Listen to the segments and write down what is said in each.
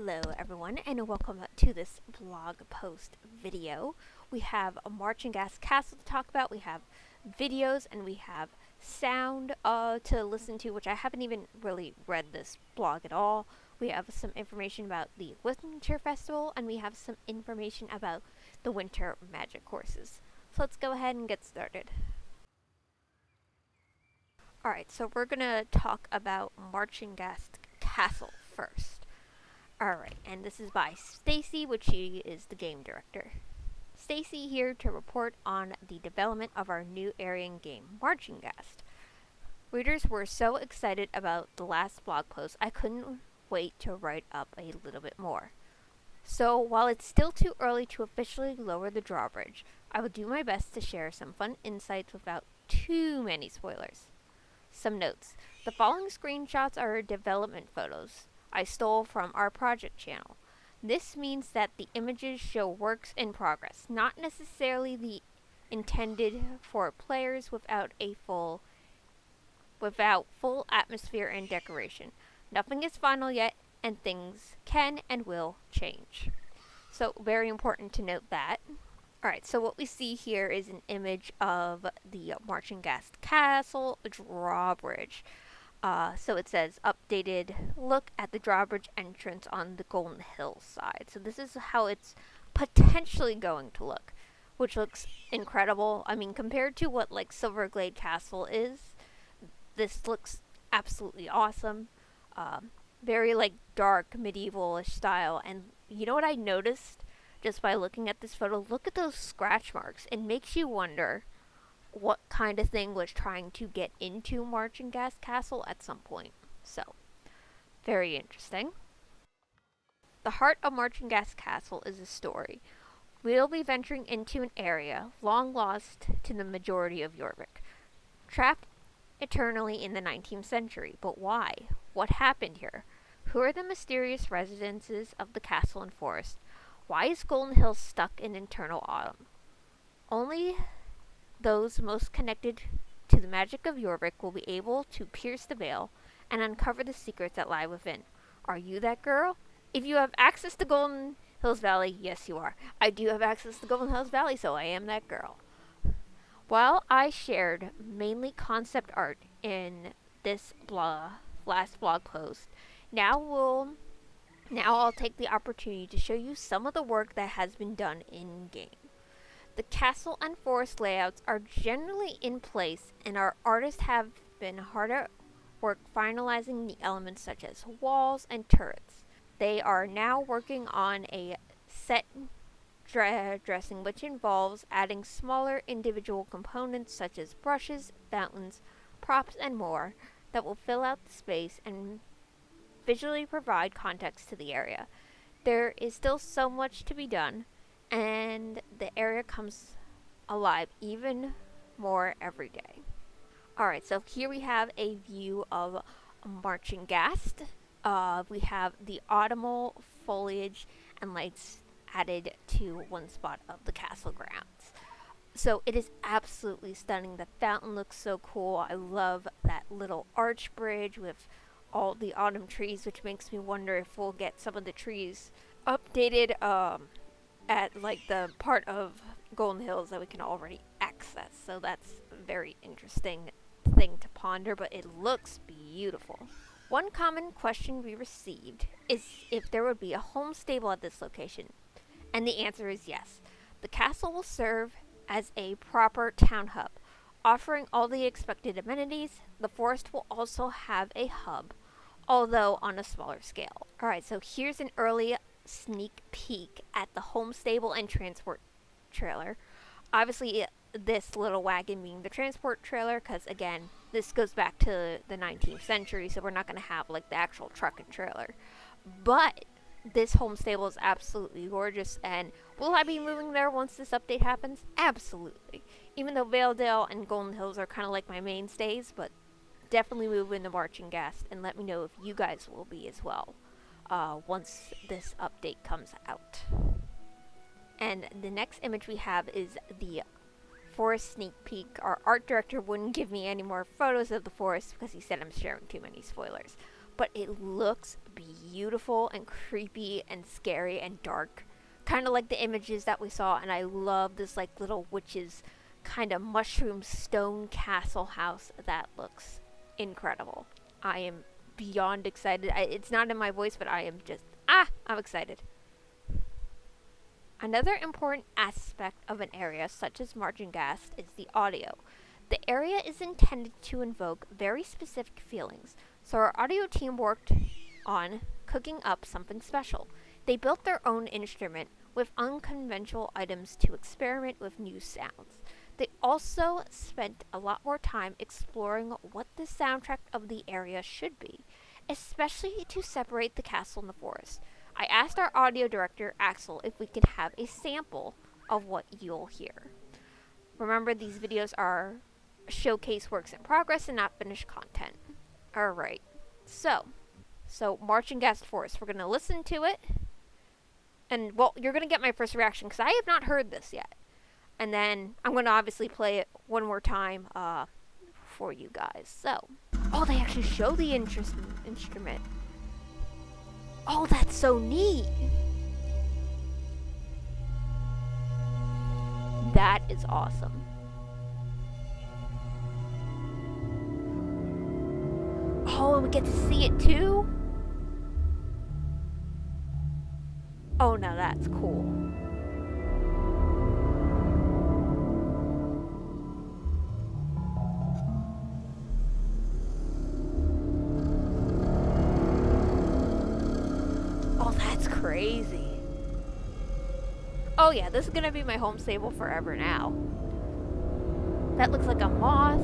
Hello everyone and welcome to this blog post video. We have a Marchenghast Castle to talk about, we have videos, and we have sound to listen to, which I haven't even really read this blog at all. We have some information about the Winter Festival, and we have some information about the Winter Magic courses. So let's go ahead and get started. Alright, so we're gonna talk about Marchenghast Castle first. Alright, and this is by Stacy, which she is the game director. Stacy here to report on the development of our new area and game, Marchenghast. Readers were so excited about the last blog post, I couldn't wait to write up a little bit more. So, while it's still too early to officially lower the drawbridge, I will do my best to share some fun insights without too many spoilers. Some notes. The following screenshots are development photos I stole from our project channel. This means that the images show works in progress, not necessarily the intended for players without full atmosphere and decoration. Nothing is final yet, and things can and will change. So, very important to note that. Alright, so what we see here is an image of the Marchenghast Castle drawbridge. So it says, updated look at the drawbridge entrance on the Golden Hill side. So this is how it's potentially going to look, which looks incredible. I mean, compared to what like Silverglade Castle is, this looks absolutely awesome. Very like dark medieval-ish style. And you know what I noticed just by looking at this photo? Look at those scratch marks. It makes you wonder what kind of thing was trying to get into Marchenghast Castle at some point. So, very interesting. The heart of Marchenghast Castle is a story. We'll be venturing into an area long lost to the majority of Jorvik, trapped eternally in the 19th century. But why? What happened here? Who are the mysterious residences of the castle and forest? Why is Golden Hill stuck in eternal autumn? Only those most connected to the magic of Jorvik will be able to pierce the veil and uncover the secrets that lie within. Are you that girl? If you have access to Golden Hills Valley, yes you are. I do have access to Golden Hills Valley, so I am that girl. While I shared mainly concept art in this last blog post, now I'll take the opportunity to show you some of the work that has been done in-game. The castle and forest layouts are generally in place, and our artists have been hard at work finalizing the elements such as walls and turrets. They are now working on a set dressing, which involves adding smaller individual components such as brushes, fountains, props, and more that will fill out the space and visually provide context to the area. There is still so much to be done, and the area comes alive even more every day. Alright, so here we have a view of Marchenghast. We have the autumnal foliage and lights added to one spot of the castle grounds. So it is absolutely stunning. The fountain looks so cool. I love that little arch bridge with all the autumn trees, which makes me wonder if we'll get some of the trees updated at like the part of Golden Hills that we can already access. So that's a very interesting thing to ponder, but it looks beautiful. One common question we received is if there would be a home stable at this location, and the answer is yes. The castle will serve as a proper town hub, offering all the expected amenities. The forest will also have a hub, although on a smaller scale. Alright, so here's an early sneak peek at the home stable and transport trailer. Obviously, this little wagon being the transport trailer, because again, this goes back to the 19th century, so we're not going to have like the actual truck and trailer. But this home stable is absolutely gorgeous, and will I be moving there once this update happens? Absolutely. Even though Valedale and Golden Hills are kind of like my mainstays, but definitely move into Marchenghast, and let me know if you guys will be as well once this update comes out. And the next image we have is the forest sneak peek. Our art director wouldn't give me any more photos of the forest because he said I'm sharing too many spoilers. but it looks beautiful and creepy and scary and dark. Kind of like the images that we saw, and I love this like little witch's kind of mushroom stone castle house. That looks incredible. I am beyond excited. It's not in my voice, but I am just, I'm excited. Another important aspect of an area such as Marchenghast is the audio. The area is intended to invoke very specific feelings, so our audio team worked on cooking up something special. They built their own instrument with unconventional items to experiment with new sounds. They also spent a lot more time exploring what the soundtrack of the area should be, especially to separate the castle and the forest. I asked our audio director, Axel, if we could have a sample of what you'll hear. Remember, these videos are showcase works in progress and not finished content. Alright, so Marchenghast Forest, we're going to listen to it. And, well, you're going to get my first reaction, because I have not heard this yet. And then I'm going to obviously play it one more time for you guys. So, oh, they actually show the instrument. Oh, that's so neat. That is awesome. Oh, and we get to see it too? Oh, now that's cool. Oh, that's crazy. Oh yeah, this is gonna be my home stable forever now. That looks like a moth.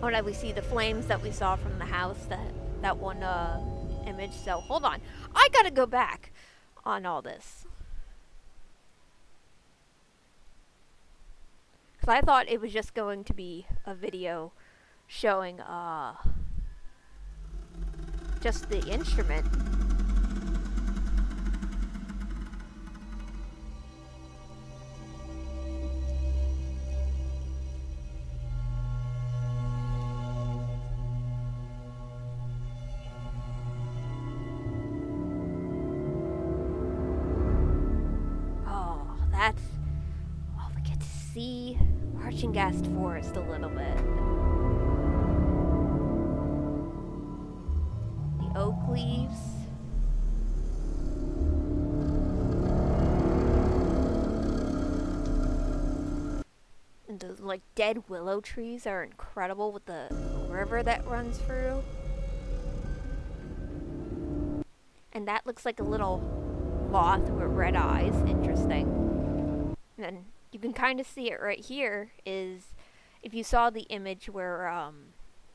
Oh, now we see the flames that we saw from the house, that one image. So hold on, I gotta go back on all this, because I thought it was just going to be a video showing just the instrument. We get to see Marchenghast Forest a little bit. The oak leaves. And those like dead willow trees are incredible with the river that runs through. And that looks like a little moth with red eyes. Interesting. And then you can kind of see it right here is, if you saw the image where,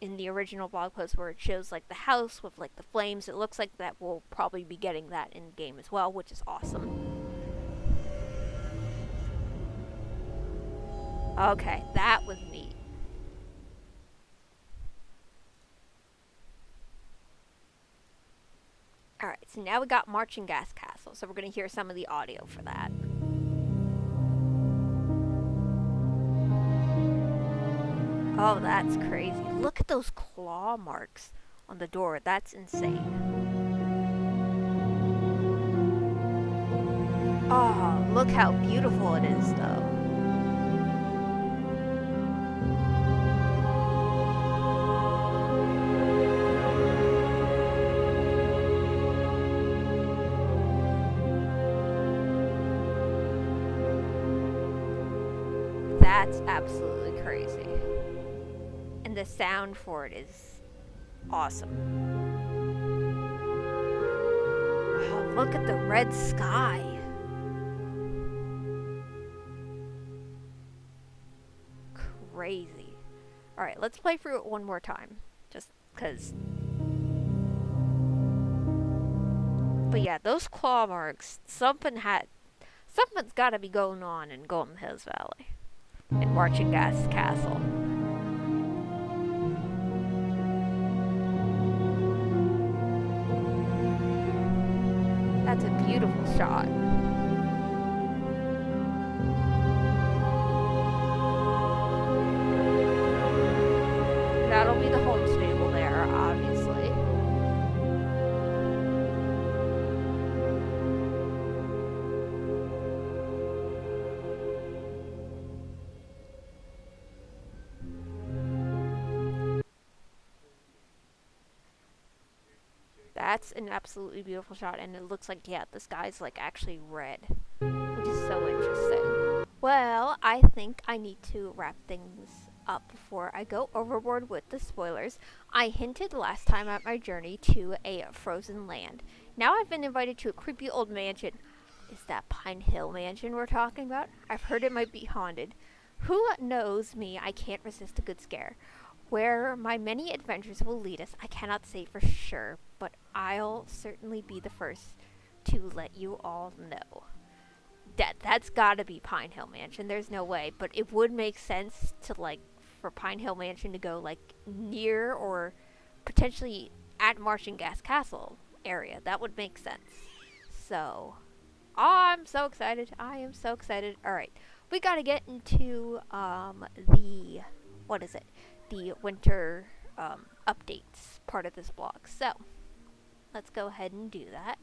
in the original blog post where it shows like the house with like the flames, it looks like that we'll probably be getting that in game as well, which is awesome. Okay, that was neat. Alright, so now we got Marchenghast Castle, so we're going to hear some of the audio for that. Oh, that's crazy. Look at those claw marks on the door. That's insane. Oh, look how beautiful it is, though. That's absolutely crazy. And the sound for it is awesome. Oh, look at the red sky. Crazy. Alright, let's play through it one more time. Just because. But yeah, those claw marks, something's gotta be going on in Golden Hills Valley. In Marchenghast Castle. That's a beautiful shot. That'll be the home stable there, that's an absolutely beautiful shot, and it looks like, yeah, the sky's like actually red, which is so interesting. Well, I think I need to wrap things up before I go overboard with the spoilers. I hinted last time at my journey to a frozen land. Now I've been invited to a creepy old mansion. Is that Pine Hill Mansion we're talking about? I've heard it might be haunted. Who knows me? I can't resist a good scare. Where my many adventures will lead us, I cannot say for sure, but I'll certainly be the first to let you all know. That's gotta be Pine Hill Mansion. There's no way, but it would make sense to like for Pine Hill Mansion to go like near or potentially at Marchenghast Castle area. That would make sense. So, I'm so excited. I am so excited. All right, we gotta get into the what is it? The winter updates part of this blog. So, let's go ahead and do that.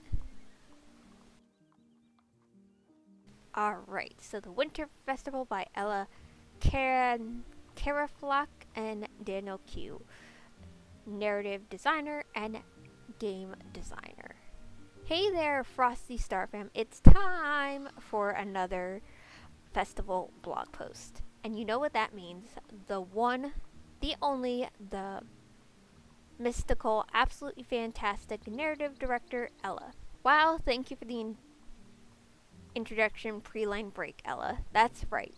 Alright, so the Winter Festival by Ella Caraflock and Daniel Q. Narrative designer and game designer. Hey there, Frosty Star fam. It's time for another festival blog post. And you know what that means. The one, the only, the mystical, absolutely fantastic narrative director, Ella. Wow, thank you for the introduction pre-line break, Ella. That's right.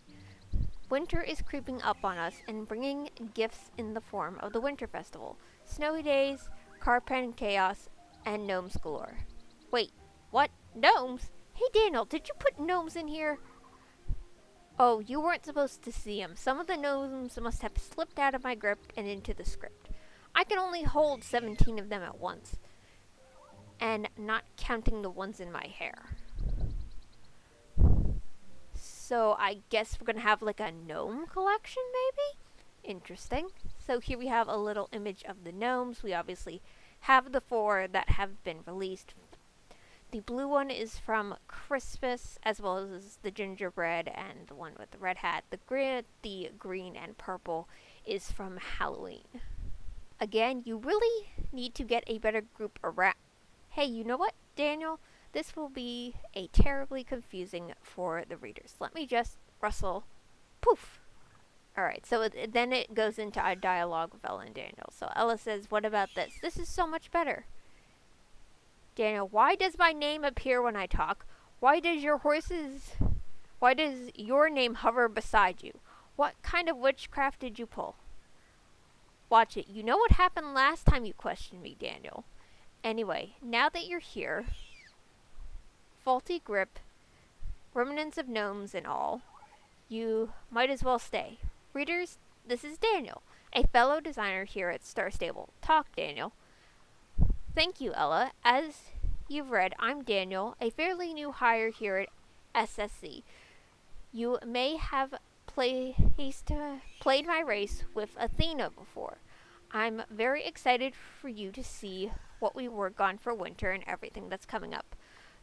Winter is creeping up on us and bringing gifts in the form of the Winter Festival. Snowy days, carpen chaos, and gnomes galore. Wait, what? Gnomes? Hey Daniel, did you put gnomes in here? Oh, you weren't supposed to see them. Some of the gnomes must have slipped out of my grip and into the script. I can only hold 17 of them at once. And not counting the ones in my hair. So I guess we're gonna have like a gnome collection, maybe? Interesting. So here we have a little image of the gnomes. We obviously have the 4 that have been released. The blue one is from Christmas, as well as the gingerbread and the one with the red hat. The green and purple is from Halloween. Again, you really need to get a better group around. Hey, you know what, Daniel? This will be a terribly confusing for the readers. Let me just rustle. Poof. Alright, so then it goes into our dialogue with Ella and Daniel. So Ella says, what about this? This is so much better. Daniel, why does my name appear when I talk? Why does your name hover beside you? What kind of witchcraft did you pull? Watch it. You know what happened last time you questioned me, Daniel. Anyway, now that you're here, faulty grip, remnants of gnomes and all, you might as well stay. Readers, this is Daniel, a fellow designer here at Star Stable. Talk, Daniel. Thank you, Ella. As you've read, I'm Daniel, a fairly new hire here at SSC. You may have played my race with Athena before. I'm very excited for you to see what we work on for winter and everything that's coming up.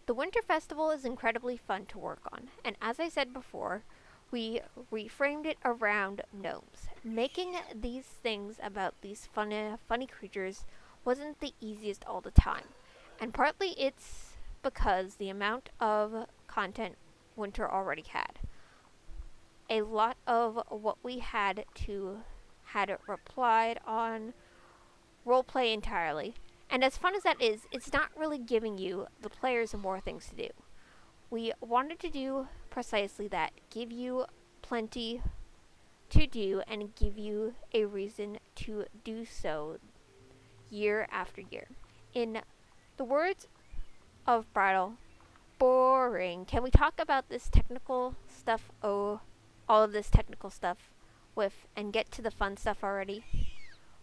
The Winter Festival is incredibly fun to work on, and as I said before, we reframed it around gnomes. Making these things about these funny creatures wasn't the easiest all the time, and partly it's because the amount of content Winter already had. A lot of what we had it replied on roleplay entirely. And as fun as that is, it's not really giving you, the players, more things to do. We wanted to do precisely that. Give you plenty to do and give you a reason to do so year after year. In the words of Bridal, boring. Can we talk about this technical stuff? Oh, all of this technical stuff and get to the fun stuff already?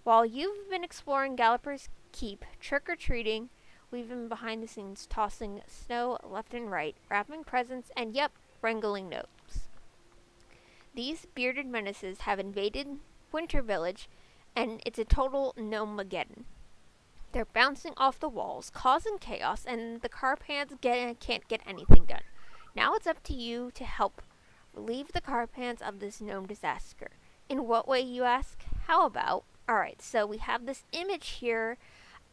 While you've been exploring Galloper's Keep, trick-or-treating, we've been behind the scenes tossing snow left and right, wrapping presents, and wrangling gnomes. These bearded menaces have invaded Winter Village, and it's a total gnome-mageddon. They're bouncing off the walls, causing chaos, and the Carpans can't get anything done. Now it's up to you to help relieve the Carpans of this gnome disaster. In what way, you ask? How about? Alright, so we have this image here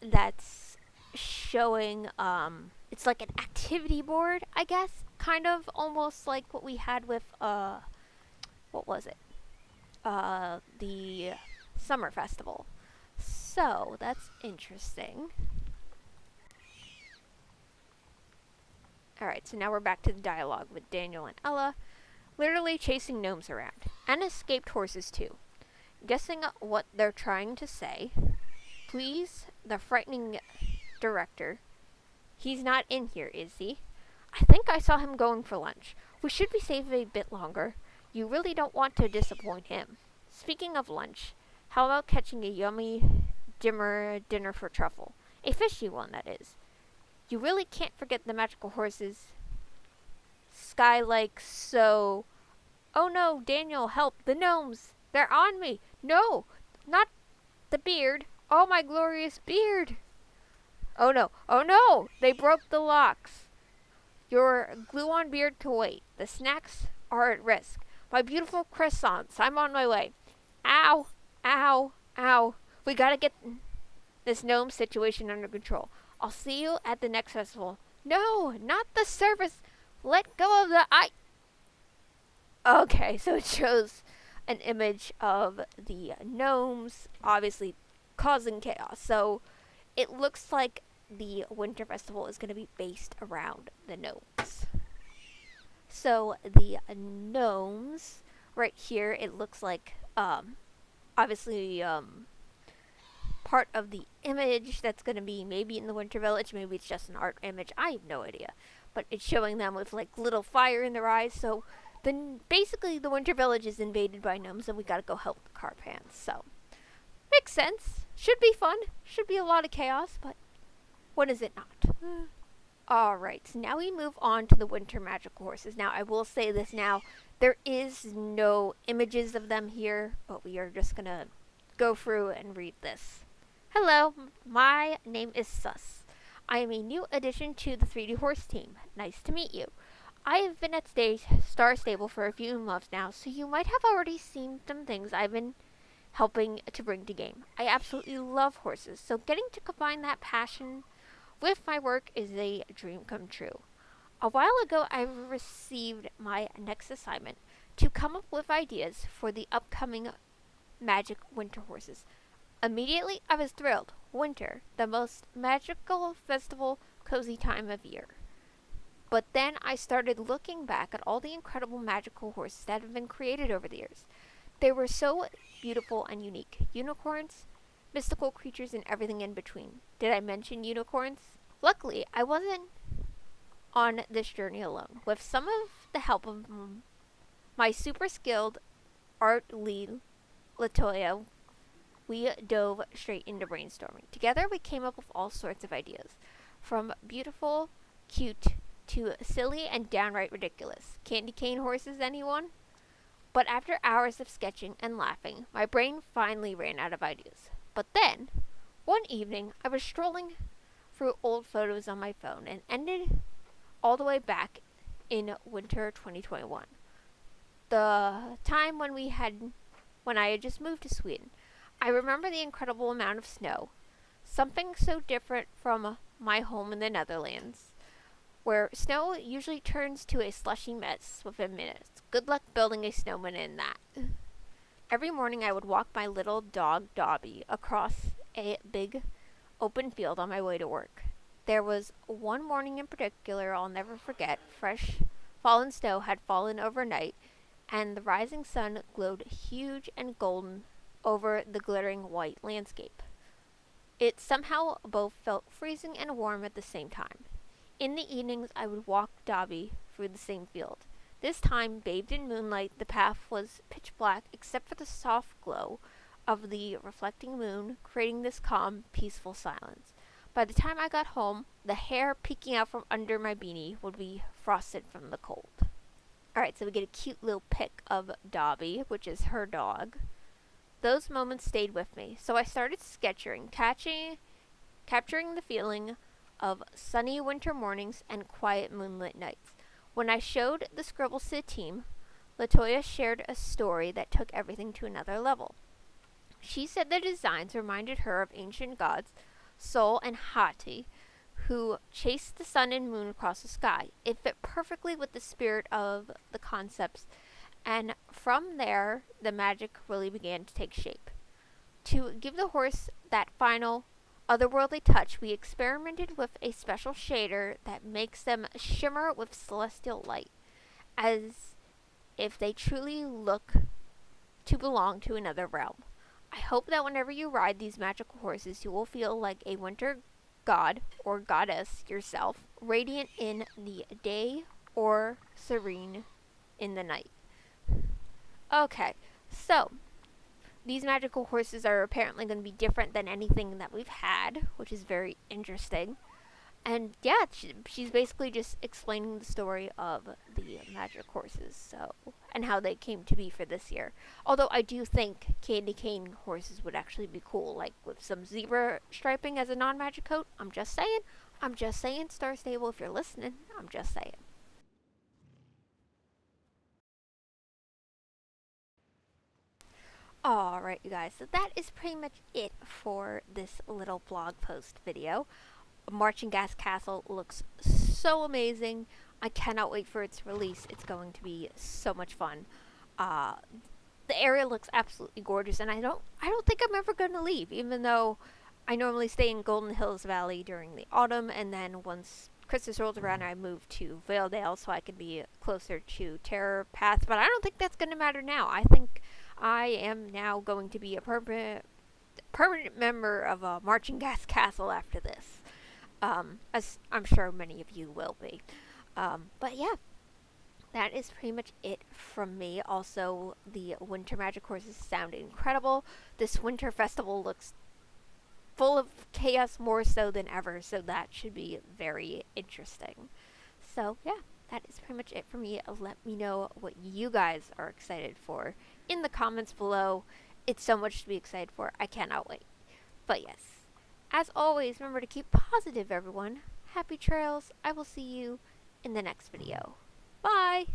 that's showing it's like an activity board, I guess, kind of almost like what we had with what was it? The summer festival. So, that's interesting. Alright, so now we're back to the dialogue with Daniel and Ella, literally chasing gnomes around, and escaped horses too. Guessing what they're trying to say, please, the frightening director. He's not in here, is he? I think I saw him going for lunch. We should be safe a bit longer. You really don't want to disappoint him. Speaking of lunch, how about catching a yummy dinner for truffle? A fishy one, that is. You really can't forget the magical horses. Sky like so. Oh no, Daniel, help! The gnomes! They're on me! No! Not the beard! Oh, my glorious beard! Oh no! Oh no! They broke the locks! Your glue-on beard can wait. The snacks are at risk. My beautiful croissants, I'm on my way. Ow! Ow! Ow! We gotta get this gnome situation under control. I'll see you at the next festival. No! Not the service! Let go of the Okay, so it shows an image of the gnomes, obviously causing chaos. So it looks like the Winter Festival is going to be based around the gnomes. So the gnomes, right here, it looks like, obviously, part of the image that's going to be maybe in the Winter Village. Maybe it's just an art image. I have no idea. But it's showing them with, like, little fire in their eyes. So then basically the Winter Village is invaded by gnomes and we gotta go help the Carpans. So makes sense. Should be fun. Should be a lot of chaos, but when is it not? Alright, so now we move on to the winter magical horses. Now I will say this now. There is no images of them here, but we are just gonna go through and read this. Hello, my name is Sus. I am a new addition to the 3D horse team. Nice to meet you. I have been at Star Stable for a few months now, so you might have already seen some things I've been helping to bring to game. I absolutely love horses, so getting to combine that passion with my work is a dream come true. A while ago, I received my next assignment to come up with ideas for the upcoming Magic Winter Horses. Immediately, I was thrilled. Winter, the most magical festival, cozy time of year. But then I started looking back at all the incredible magical horses that have been created over the years. They were so beautiful and unique. Unicorns, mystical creatures, and everything in between. Did I mention unicorns? Luckily, I wasn't on this journey alone. With some of the help of my super skilled art lead, Latoya, we dove straight into brainstorming. Together, we came up with all sorts of ideas. From beautiful, cute, to silly and downright ridiculous. Candy cane horses, anyone? But after hours of sketching and laughing, my brain finally ran out of ideas. But then, one evening, I was strolling through old photos on my phone and ended all the way back in winter 2021. The time when I had just moved to Sweden. I remember the incredible amount of snow. Something so different from my home in the Netherlands, where snow usually turns to a slushy mess within minutes. Good luck building a snowman in that. Every morning I would walk my little dog Dobby across a big open field on my way to work. There was one morning in particular I'll never forget. Fresh fallen snow had fallen overnight, and the rising sun glowed huge and golden over the glittering white landscape. It somehow both felt freezing and warm at the same time. In the evenings, I would walk Dobby through the same field. This time, bathed in moonlight, the path was pitch black except for the soft glow of the reflecting moon, creating this calm, peaceful silence. By the time I got home, the hair peeking out from under my beanie would be frosted from the cold. Alright, so we get a cute little pic of Dobby, which is her dog. Those moments stayed with me, so I started sketching, capturing the feeling of sunny winter mornings and quiet moonlit nights. When I showed the scribbles to the team, Latoya shared a story that took everything to another level. She said the designs reminded her of ancient gods Sol and Hati, who chased the sun and moon across the sky. It fit perfectly with the spirit of the concepts, and from there, the magic really began to take shape. To give the horse that final otherworldly touch, we experimented with a special shader that makes them shimmer with celestial light, as if they truly look to belong to another realm. I hope that whenever you ride these magical horses, you will feel like a winter god or goddess yourself, radiant in the day or serene in the night. Okay, so these magical horses are apparently going to be different than anything that we've had, which is very interesting. And yeah, she's basically just explaining the story of the magic horses, so, and how they came to be for this year. Although I do think candy cane horses would actually be cool, like with some zebra striping as a non-magic coat. I'm just saying. I'm just saying, Star Stable, if you're listening. I'm just saying. Alright, you guys, so that is pretty much it for this little blog post video. Marchenghast Castle looks so amazing. I cannot wait for its release. It's going to be so much fun. Uh, the area looks absolutely gorgeous, and I don't think I'm ever going to leave, even though I normally stay in Golden Hills Valley during the autumn, and then once Christmas rolls around, I move to Valedale so I can be closer to Terror Path. But I don't think that's going to matter now. I think I am now going to be a permanent member of Marchenghast Castle after this. As I'm sure many of you will be. But yeah, that is pretty much it from me. Also, the winter magic courses sound incredible. This winter festival looks full of chaos more so than ever, so that should be very interesting. So yeah, that is pretty much it for me. Let me know what you guys are excited for in the comments below. It's so much to be excited for. I cannot wait. But yes, as always, remember to keep positive, everyone. Happy trails. I will see you in the next video. Bye!